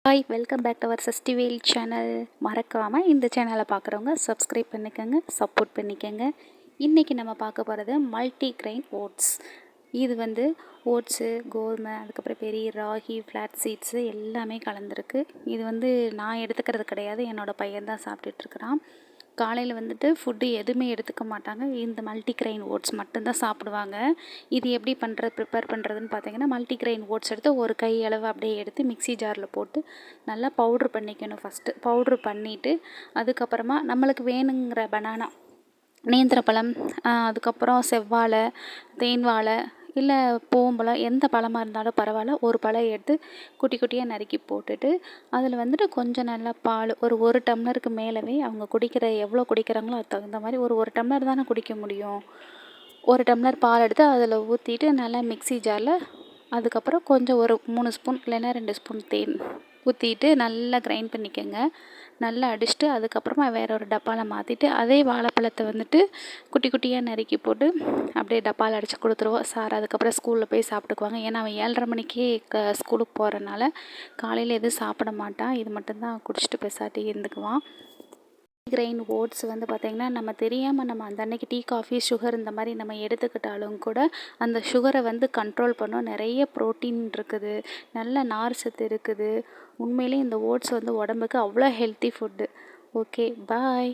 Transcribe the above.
Hi, welcome back to our festival channel. மறக்காமல் இந்த சேனலை பார்க்குறவங்க சப்ஸ்கிரைப் பண்ணிக்கோங்க, சப்போர்ட் பண்ணிக்கோங்க. இன்றைக்கி நம்ம பார்க்க போகிறது மல்டி கிரெயின் ஓட்ஸ். இது ஓட்ஸு, கோதுமை, அதுக்கப்புறம் பெரிய ராகி, ஃப்ளாட் சீட்ஸு எல்லாமே கலந்துருக்கு. இது நான் எடுத்துக்கிறது கிடையாது, என்னோடய பையன் தான் சாப்பிட்டுட்ருக்குறான். காலையில் ஃபுட்டு எதுவுமே எடுத்துக்க மாட்டாங்க. இந்த மல்டிக்ரெயின் ஓட்ஸ் மட்டும்தான் சாப்பிடுவாங்க. இது எப்படி ப்ரிப்பேர் பண்ணுறதுன்னு பார்த்தீங்கன்னா, மல்டிக்ரெயின் ஓட்ஸ் எடுத்து ஒரு கை அளவு அப்படியே எடுத்து மிக்ஸி ஜாரில் போட்டு நல்லா பவுட்ரு பண்ணிக்கணும். ஃபஸ்ட்டு பவுட்ரு பண்ணிவிட்டு அதுக்கப்புறமா நம்மளுக்கு வேணுங்கிற பனானா, நேந்திரப்பழம், அதுக்கப்புறம் செவ்வாழை, தேன் வாழை, இல்லை பூவம்பழம், எந்த பழமாக இருந்தாலும் பரவாயில்ல, ஒரு பழம் எடுத்து குட்டி குட்டியாக நறுக்கி போட்டுட்டு அதில் கொஞ்சம் நல்லா பால் ஒரு டம்ளருக்கு மேலவே அவங்க எவ்வளோ குடிக்கிறாங்களோ அதுக்கு தகுந்த மாதிரி ஒரு டம்ளர் தானே குடிக்க முடியும். ஒரு டம்ளர் பால் எடுத்து அதில் ஊற்றிட்டு நல்லா மிக்ஸி ஜாரில் அதுக்கப்புறம் கொஞ்சம் ஒரு 3 ஸ்பூன் இல்லைன்னா 2 ஸ்பூன் தேன் ஊற்றிட்டு நல்லா கிரைண்ட் பண்ணிக்கோங்க. நல்லா அடிச்சுட்டு அதுக்கப்புறமா வேற ஒரு டப்பாவில் மாற்றிட்டு அதே வாழைப்பழத்தை குட்டி குட்டியாக நறுக்கி போட்டு அப்படியே டப்பாவில் அடித்து கொடுத்துருவோம். சார் அதுக்கப்புறம் ஸ்கூலில் போய் சாப்பிட்டுக்குவாங்க. ஏன்னா அவன் 7:30 மணிக்கே ஸ்கூலுக்கு போகிறனால காலையில் எதுவும் சாப்பிட மாட்டான். இது மட்டும்தான் குடிச்சிட்டு பெசாட்டி இருந்துக்குவான். கிரெயின் ஓட்ஸ் பார்த்திங்கன்னா, நம்ம தெரியாமல் நம்ம அந்த அன்னைக்கு டீ, காஃபி, சுகர் இந்த மாதிரி நம்ம எடுத்துக்கிட்டாலும் கூட அந்த சுகரை கண்ட்ரோல் பண்ணும். நிறைய ப்ரோட்டீன் இருக்குது, நல்ல நார் சத்து இருக்குது. உண்மையிலே இந்த ஓட்ஸ் உடம்புக்கு அவ்வளோ ஹெல்த்தி ஃபுட்டு. ஓகே, பாய்.